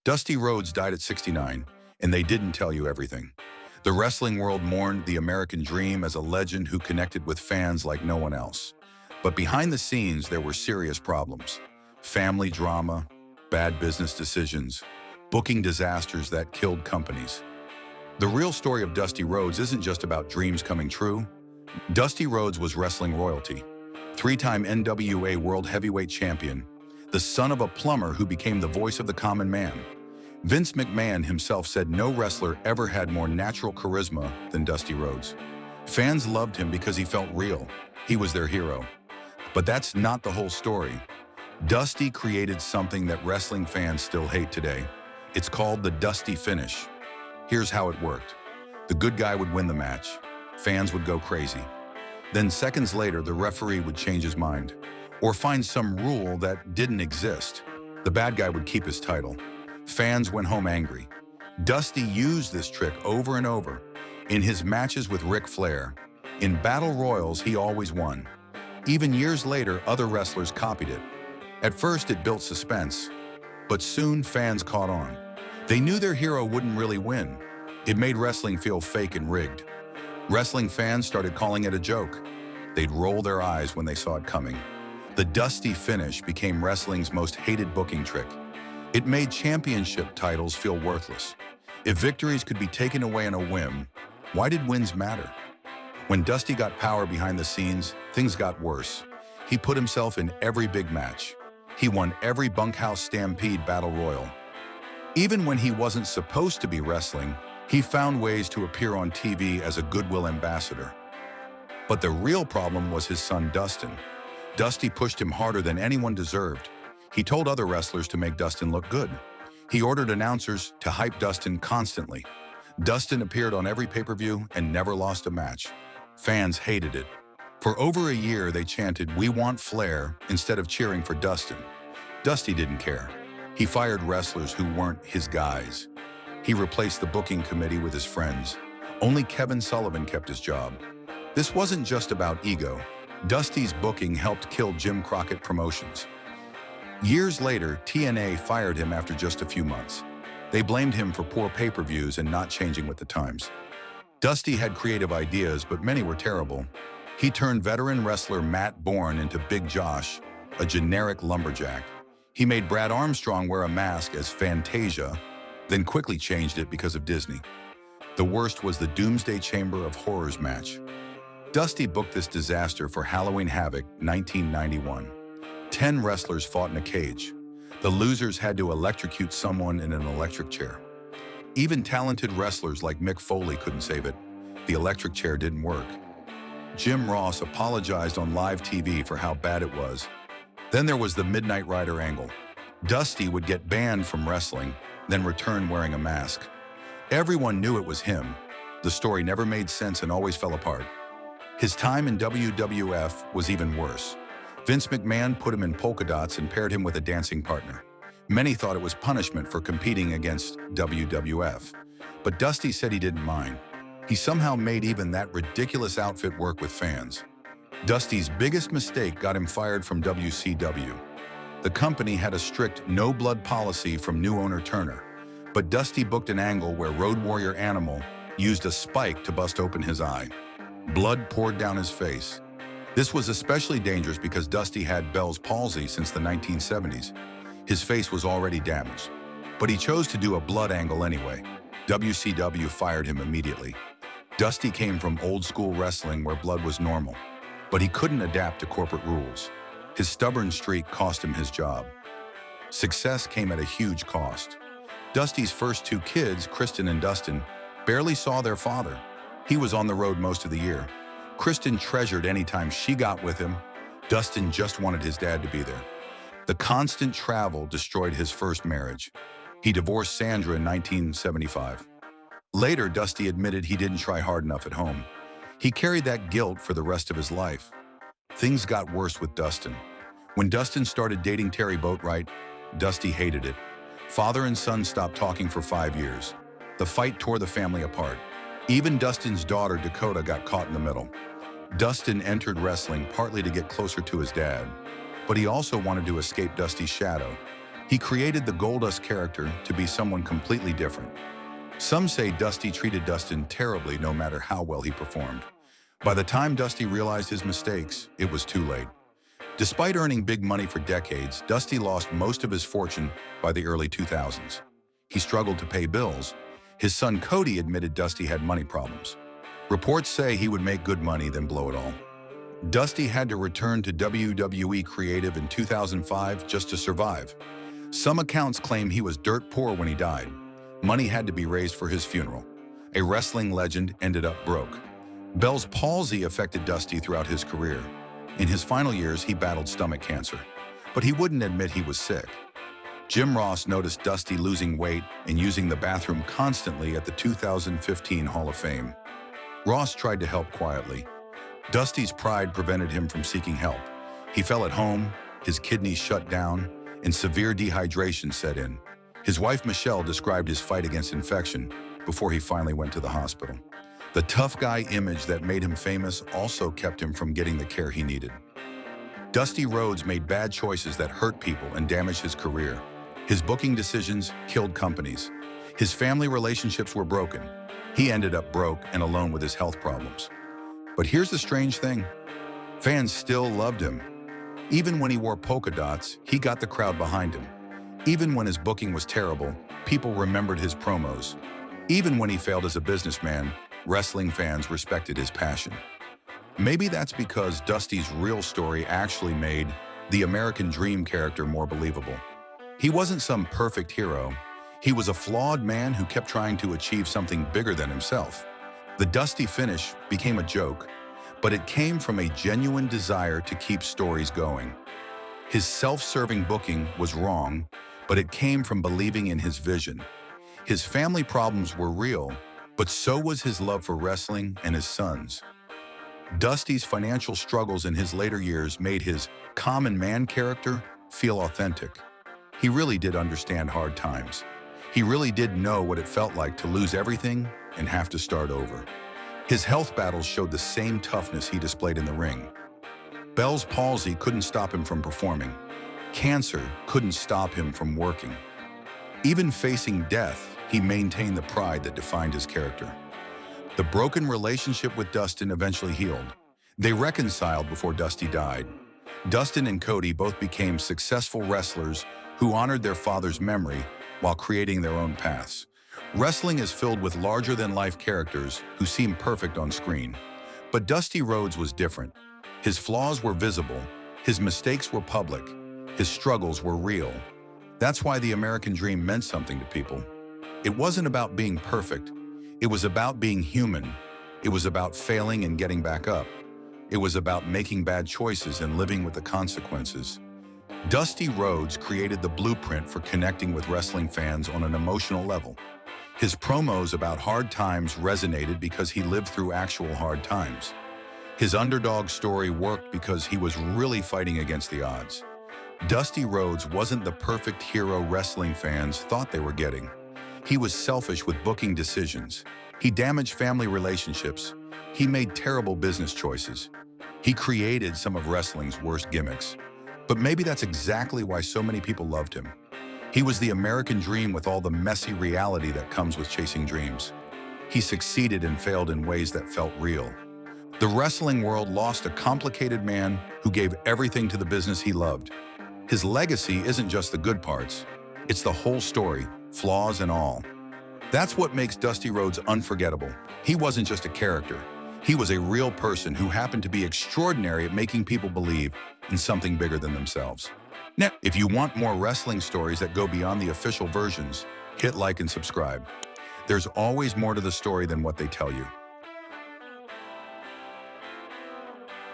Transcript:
Dusty Rhodes died at 69, and they didn't tell you everything. The wrestling world mourned the American dream as a legend who connected with fans like no one else. But behind the scenes, there were serious problems. Family drama, bad business decisions, booking disasters that killed companies. The real story of Dusty Rhodes isn't just about dreams coming true. Dusty Rhodes was wrestling royalty, three-time NWA World Heavyweight Champion, the son of a plumber who became the voice of the common man. Vince McMahon himself said no wrestler ever had more natural charisma than Dusty Rhodes. Fans loved him because he felt real. He was their hero. But that's not the whole story. Dusty created something that wrestling fans still hate today. It's called the Dusty Finish. Here's how it worked. The good guy would win the match. Fans would go crazy. Then seconds later, the referee would change his mind or find some rule that didn't exist. The bad guy would keep his title. Fans went home angry. Dusty used this trick over and over. In his matches with Ric Flair, in battle royals, he always won. Even years later, other wrestlers copied it. At first, it built suspense, but soon fans caught on. They knew their hero wouldn't really win. It made wrestling feel fake and rigged. Wrestling fans started calling it a joke. They'd roll their eyes when they saw it coming. The Dusty Finish became wrestling's most hated booking trick. It made championship titles feel worthless. If victories could be taken away on a whim, why did wins matter? When Dusty got power behind the scenes, things got worse. He put himself in every big match. He won every bunkhouse stampede battle royal. Even when he wasn't supposed to be wrestling, he found ways to appear on TV as a goodwill ambassador. But the real problem was his son Dustin. Dusty pushed him harder than anyone deserved. He told other wrestlers to make Dustin look good. He ordered announcers to hype Dustin constantly. Dustin appeared on every pay-per-view and never lost a match. Fans hated it. For over a year, they chanted, "We want Flair," instead of cheering for Dustin. Dusty didn't care. He fired wrestlers who weren't his guys. He replaced the booking committee with his friends. Only Kevin Sullivan kept his job. This wasn't just about ego. Dusty's booking helped kill Jim Crockett Promotions. Years later, TNA fired him after just a few months. They blamed him for poor pay-per-views and not changing with the times. Dusty had creative ideas, but many were terrible. He turned veteran wrestler Matt Bourne into Big Josh, a generic lumberjack. He made Brad Armstrong wear a mask as Fantasia, then quickly changed it because of Disney. The worst was the Doomsday Chamber of Horrors match. Dusty booked this disaster for Halloween Havoc 1991. 10 wrestlers fought in a cage. The losers had to electrocute someone in an electric chair. Even talented wrestlers like Mick Foley couldn't save it. The electric chair didn't work. Jim Ross apologized on live TV for how bad it was. Then there was the Midnight Rider angle. Dusty would get banned from wrestling, then return wearing a mask. Everyone knew it was him. The story never made sense and always fell apart. His time in WWF was even worse. Vince McMahon put him in polka dots and paired him with a dancing partner. Many thought it was punishment for competing against WWF, but Dusty said he didn't mind. He somehow made even that ridiculous outfit work with fans. Dusty's biggest mistake got him fired from WCW. The company had a strict no-blood policy from new owner Turner, but Dusty booked an angle where Road Warrior Animal used a spike to bust open his eye. Blood poured down his face. This was especially dangerous because Dusty had Bell's palsy since the 1970s. His face was already damaged, but he chose to do a blood angle anyway. WCW fired him immediately. Dusty came from old-school wrestling where blood was normal, but he couldn't adapt to corporate rules. His stubborn streak cost him his job. Success came at a huge cost. Dusty's first two kids, Kristen and Dustin, barely saw their father. He was on the road most of the year. Kristen treasured any time she got with him. Dustin just wanted his dad to be there. The constant travel destroyed his first marriage. He divorced Sandra in 1975. Later, Dusty admitted he didn't try hard enough at home. He carried that guilt for the rest of his life. Things got worse with Dustin. When Dustin started dating Terry Boatwright, Dusty hated it. Father and son stopped talking for 5 years. The fight tore the family apart. Even Dustin's daughter, Dakota, got caught in the middle. Dustin entered wrestling partly to get closer to his dad, but he also wanted to escape Dusty's shadow. He created the Goldust character to be someone completely different. Some say Dusty treated Dustin terribly no matter how well he performed. By the time Dusty realized his mistakes, it was too late. Despite earning big money for decades, Dusty lost most of his fortune by the early 2000s. He struggled to pay bills. His son Cody admitted Dusty had money problems. Reports say he would make good money, then blow it all. Dusty had to return to WWE Creative in 2005 just to survive. Some accounts claim he was dirt poor when he died. Money had to be raised for his funeral. A wrestling legend ended up broke. Bell's palsy affected Dusty throughout his career. In his final years, he battled stomach cancer, but he wouldn't admit he was sick. Jim Ross noticed Dusty losing weight and using the bathroom constantly at the 2015 Hall of Fame. Ross tried to help quietly. Dusty's pride prevented him from seeking help. He fell at home, his kidneys shut down, and severe dehydration set in. His wife Michelle described his fight against infection before he finally went to the hospital. The tough guy image that made him famous also kept him from getting the care he needed. Dusty Rhodes made bad choices that hurt people and damaged his career. His booking decisions killed companies. His family relationships were broken. He ended up broke and alone with his health problems. But here's the strange thing. Fans still loved him. Even when he wore polka dots, he got the crowd behind him. Even when his booking was terrible, people remembered his promos. Even when he failed as a businessman, wrestling fans respected his passion. Maybe that's because Dusty's real story actually made the American Dream character more believable. He wasn't some perfect hero. He was a flawed man who kept trying to achieve something bigger than himself. The Dusty finish became a joke, but it came from a genuine desire to keep stories going. His self-serving booking was wrong, but it came from believing in his vision. His family problems were real, but so was his love for wrestling and his sons. Dusty's financial struggles in his later years made his common man character feel authentic. He really did understand hard times. He really did know what it felt like to lose everything and have to start over. His health battles showed the same toughness he displayed in the ring. Bell's palsy couldn't stop him from performing. Cancer couldn't stop him from working. Even facing death, he maintained the pride that defined his character. The broken relationship with Dustin eventually healed. They reconciled before Dusty died. Dustin and Cody both became successful wrestlers who honored their father's memory while creating their own paths. Wrestling is filled with larger-than-life characters who seem perfect on screen. But Dusty Rhodes was different. His flaws were visible, his mistakes were public, his struggles were real. That's why the American Dream meant something to people. It wasn't about being perfect. It was about being human. It was about failing and getting back up. It was about making bad choices and living with the consequences. Dusty Rhodes created the blueprint for connecting with wrestling fans on an emotional level. His promos about hard times resonated because he lived through actual hard times. His underdog story worked because he was really fighting against the odds. Dusty Rhodes wasn't the perfect hero wrestling fans thought they were getting. He was selfish with booking decisions. He damaged family relationships. He made terrible business choices. He created some of wrestling's worst gimmicks. But maybe that's exactly why so many people loved him. He was the American Dream with all the messy reality that comes with chasing dreams. He succeeded and failed in ways that felt real. The wrestling world lost a complicated man who gave everything to the business he loved. His legacy isn't just the good parts. It's the whole story, flaws and all. That's what makes Dusty Rhodes unforgettable. He wasn't just a character. He was a real person who happened to be extraordinary at making people believe in something bigger than themselves. Now, if you want more wrestling stories that go beyond the official versions, hit like and subscribe. There's always more to the story than what they tell you.